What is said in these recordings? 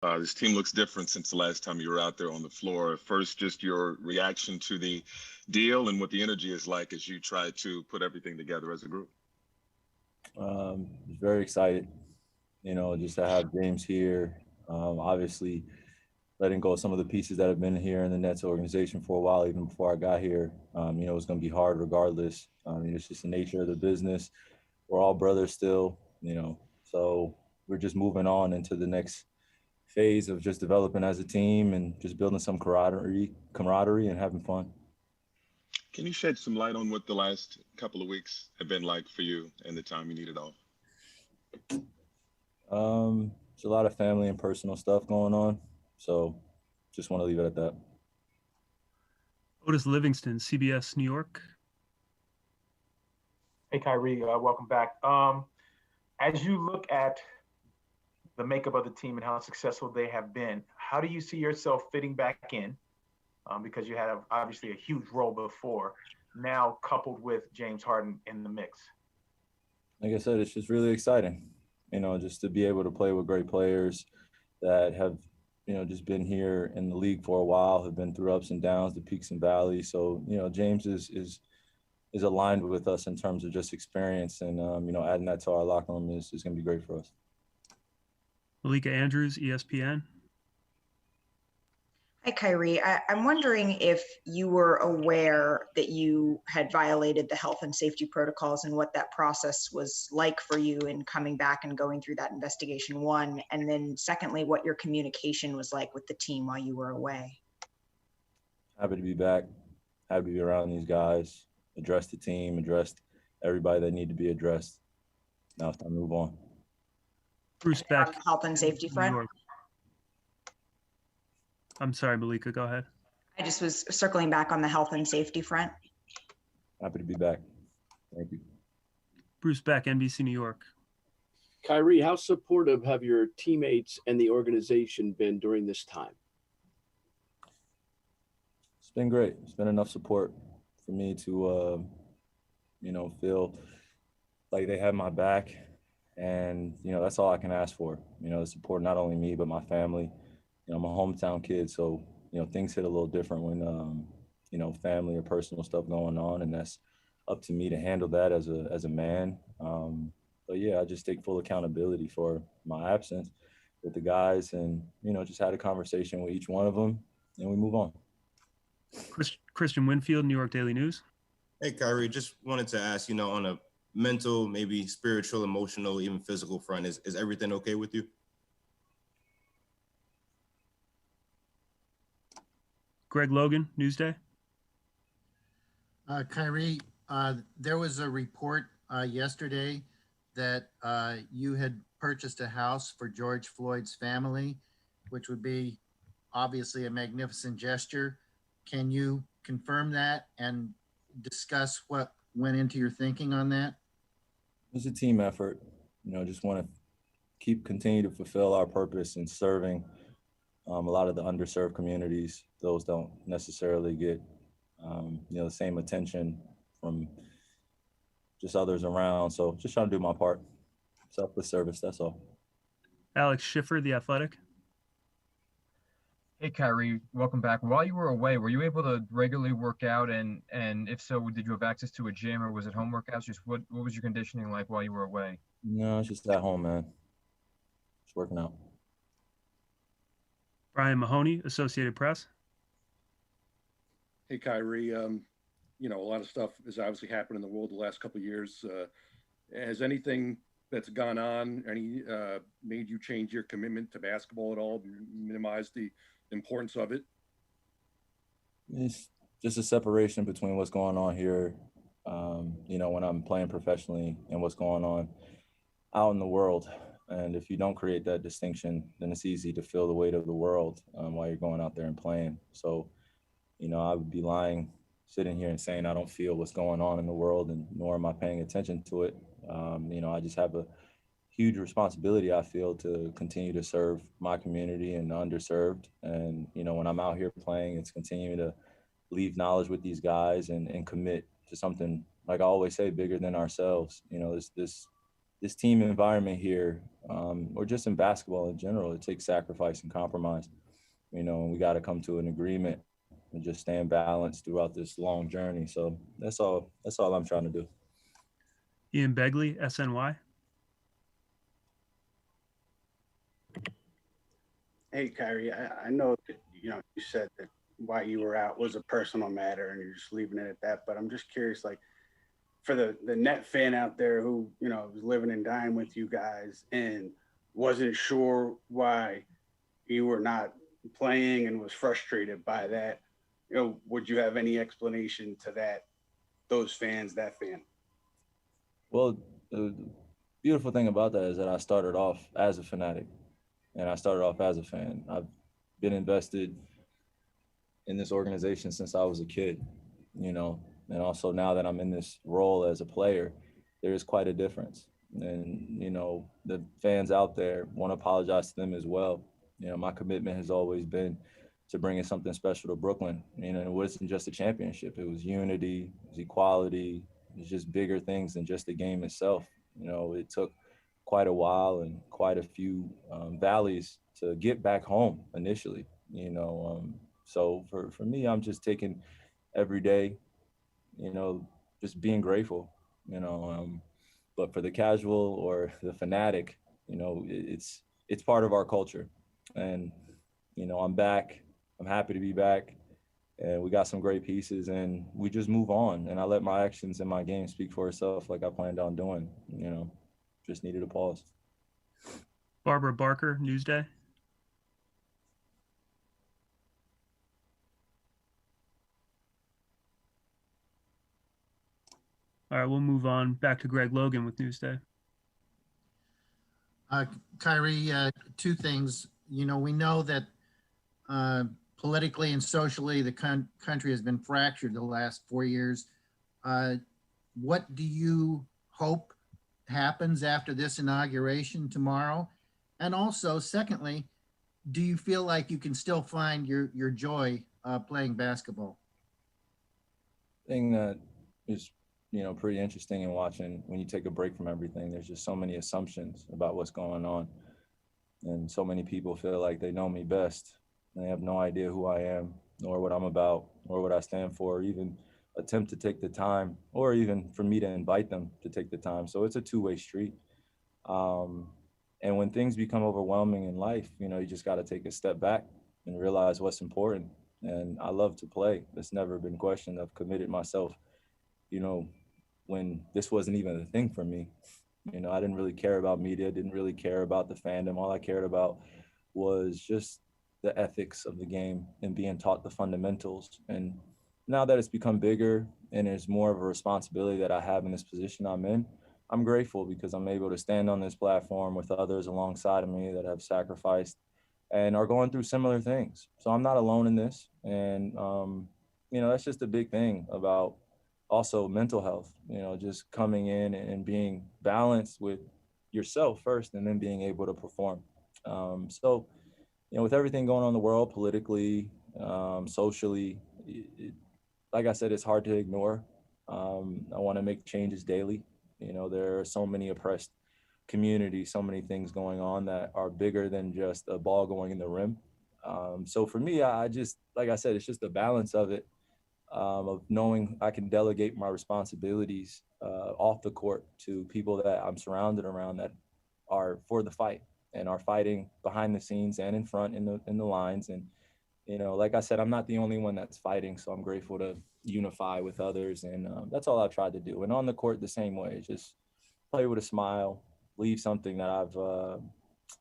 This team looks different since the last time you were out there on the floor. First, just your reaction to the deal and what the energy is like as you try to put everything together as a group. Very excited, just to have James here. Obviously, letting go of some of the pieces that have been here in the Nets organization for a while, even before I got here. It's going to be hard regardless. It's just the nature of the business. We're all brothers still, so we're just moving on into the next phase of just developing as a team and just building some camaraderie and having fun. Can you shed some light on what the last couple of weeks have been like for you and the time you needed off? There's a lot of family and personal stuff going on, so just want to leave it at that. Otis Livingston, CBS New York. Hey, Kyrie, welcome back. As you look at the makeup of the team and how successful they have been, how do you see yourself fitting back in? Because you had obviously a huge role before, now coupled with James Harden in the mix. Like I said, it's just really exciting, just to be able to play with great players that have, just been here in the league for a while, have been through ups and downs, the peaks and valleys. So, James is aligned with us in terms of just experience, and adding that to our locker room is going to be great for us. Malika Andrews, ESPN. Hi, Kyrie. I'm wondering if you were aware that you had violated the health and safety protocols and what that process was like for you in coming back and going through that investigation, one, and then secondly, what your communication was like with the team while you were away. Happy to be back. Happy to be around these guys, address the team, address everybody that need to be addressed. Now it's time to move on. Bruce Beck. Health and safety front. I'm sorry, Malika, go ahead. I just was circling back on the health and safety front. Happy to be back. Thank you. Bruce Beck, NBC New York. Kyrie, how supportive have your teammates and the organization been during this time? It's been great. It's been enough support for me to, feel like they have my back. And, that's all I can ask for, support not only me, but my family. I'm a hometown kid, so, things hit a little different when, family or personal stuff going on, and that's up to me to handle that as a man. But yeah, I just take full accountability for my absence with the guys and, just had a conversation with each one of them, and we move on. Christian Winfield, New York Daily News. Hey, Kyrie, just wanted to ask, on a mental, maybe spiritual, emotional, even physical front, is everything okay with you? Greg Logan, Newsday. Kyrie, there was a report yesterday that you had purchased a house for George Floyd's family, which would be obviously a magnificent gesture. Can you confirm that and discuss what went into your thinking on that? It was a team effort. Just want to continue to fulfill our purpose in serving a lot of the underserved communities. Those don't necessarily get, the same attention from just others around. So just trying to do my part. Selfless service, that's all. Alex Schiffer, The Athletic. Hey, Kyrie, welcome back. While you were away, were you able to regularly work out? And if so, did you have access to a gym or was it home workouts? Just what was your conditioning like while you were away? No, it's just at home, man. Just working out. Brian Mahoney, Associated Press. Hey, Kyrie, a lot of stuff has obviously happened in the world the last couple of years. Has anything that's gone on made you change your commitment to basketball at all, minimize the importance of it? It's just a separation between what's going on here, when I'm playing professionally and what's going on out in the world. And if you don't create that distinction, then it's easy to feel the weight of the world while you're going out there and playing. So, I would be lying sitting here and saying I don't feel what's going on in the world, and nor am I paying attention to it. I just have a huge responsibility, I feel, to continue to serve my community and the underserved. And, when I'm out here playing, it's continuing to leave knowledge with these guys and commit to something, like I always say, bigger than ourselves. This this team environment here, or just in basketball in general, it takes sacrifice and compromise. And we got to come to an agreement and just stay in balance throughout this long journey. So that's all I'm trying to do. Ian Begley, SNY. Hey, Kyrie, I know that, you said that why you were out was a personal matter and you're just leaving it at that. But I'm just curious, like, for the net fan out there who, was living and dying with you guys and wasn't sure why you were not playing and was frustrated by that, would you have any explanation to that, that fan? Well, the beautiful thing about that is that I started off as a fanatic and I started off as a fan. I've been invested in this organization since I was a kid, and also now that I'm in this role as a player, there is quite a difference. And, the fans out there, want to apologize to them as well. My commitment has always been to bringing something special to Brooklyn. It wasn't just a championship. It was unity, it was equality. It was just bigger things than just the game itself. It took quite a while and quite a few valleys to get back home initially, so for me, I'm just taking every day, just being grateful, but for the casual or the fanatic, it's part of our culture. And, I'm back. I'm happy to be back. And we got some great pieces and we just move on. And I let my actions and my game speak for itself like I planned on doing, just needed a pause. Barbara Barker, Newsday. All right, we'll move on back to Greg Logan with Newsday. Kyrie, two things. We know that politically and socially, the country has been fractured the last 4 years. What do you hope happens after this inauguration tomorrow? And also, secondly, do you feel like you can still find your joy playing basketball? Thing that is, pretty interesting in watching when you take a break from everything. There's just so many assumptions about what's going on. And so many people feel like they know me best. And they have no idea who I am, nor what I'm about, or what I stand for, or even attempt to take the time, or even for me to invite them to take the time. So it's a two-way street. And when things become overwhelming in life, you just got to take a step back and realize what's important. And I love to play. It's never been questioned. I've committed myself, when this wasn't even a thing for me. I didn't really care about media, didn't really care about the fandom. All I cared about was just the ethics of the game and being taught the fundamentals. And now that it's become bigger and there's more of a responsibility that I have in this position I'm in, I'm grateful because I'm able to stand on this platform with others alongside of me that have sacrificed and are going through similar things. So I'm not alone in this. And, that's just a big thing about also mental health, just coming in and being balanced with yourself first and then being able to perform. So, with everything going on in the world, politically, socially, like I said, it's hard to ignore. I want to make changes daily. There are so many oppressed communities, so many things going on that are bigger than just a ball going in the rim. So for me, I just, like I said, it's just a balance of it, of knowing I can delegate my responsibilities off the court to people that I'm surrounded around that are for the fight and are fighting behind the scenes and in front in the lines. And, like I said, I'm not the only one that's fighting. So I'm grateful to unify with others. And that's all I've tried to do. And on the court, the same way, just play with a smile, leave something that I've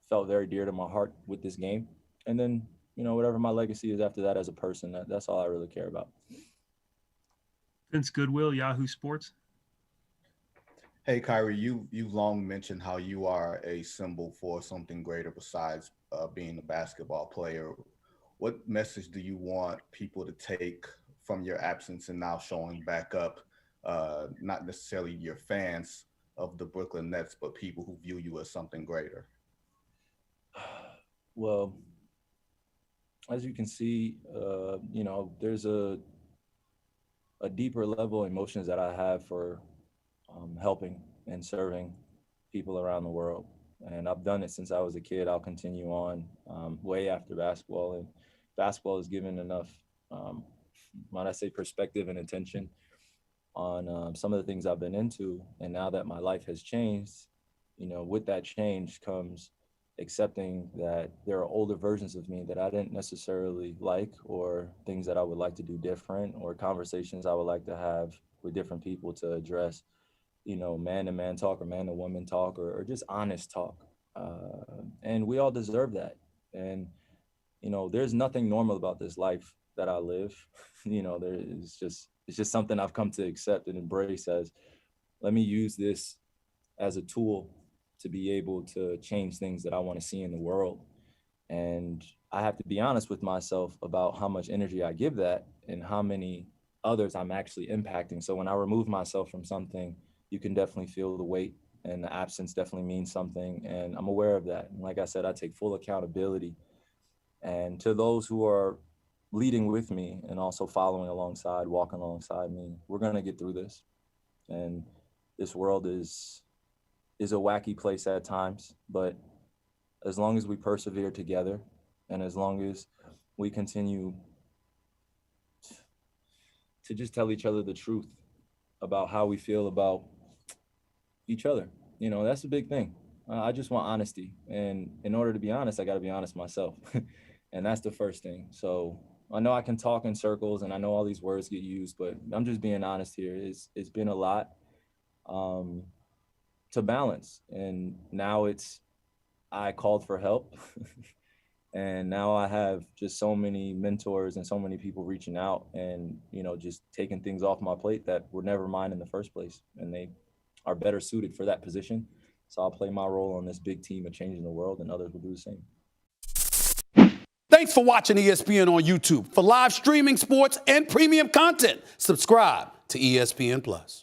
felt very dear to my heart with this game. And then, whatever my legacy is after that as a person, that's all I really care about. Vince Goodwill, Yahoo Sports. Hey, Kyrie, you've long mentioned how you are a symbol for something greater besides being a basketball player. What message do you want people to take from your absence and now showing back up, not necessarily your fans of the Brooklyn Nets, but people who view you as something greater? Well, as you can see, there's a deeper level of emotions that I have for helping and serving people around the world. And I've done it since I was a kid. I'll continue on way after basketball. And basketball has given enough, might I say, perspective and attention on some of the things I've been into. And now that my life has changed, with that change comes accepting that there are older versions of me that I didn't necessarily like, or things that I would like to do different, or conversations I would like to have with different people to address, man-to-man talk or man-to-woman talk, or just honest talk. And we all deserve that. And, there's nothing normal about this life that I live. It's just something I've come to accept and embrace as, let me use this as a tool to be able to change things that I want to see in the world. And I have to be honest with myself about how much energy I give that and how many others I'm actually impacting. So when I remove myself from something, you can definitely feel the weight, and the absence definitely means something. And I'm aware of that. And like I said, I take full accountability. And to those who are leading with me and also following alongside, walking alongside me, we're going to get through this. And this world is a wacky place at times, but as long as we persevere together, and as long as we continue to just tell each other the truth about how we feel about each other, that's a big thing. I just want honesty. And in order to be honest, I got to be honest myself. And that's the first thing. So I know I can talk in circles and I know all these words get used, but I'm just being honest here. It's been a lot to balance. And now I called for help. And now I have just so many mentors and so many people reaching out and, just taking things off my plate that were never mine in the first place. And they are better suited for that position. So I'll play my role on this big team of changing the world, and others will do the same. Thanks for watching ESPN on YouTube. For live streaming, sports, and premium content, subscribe to ESPN+.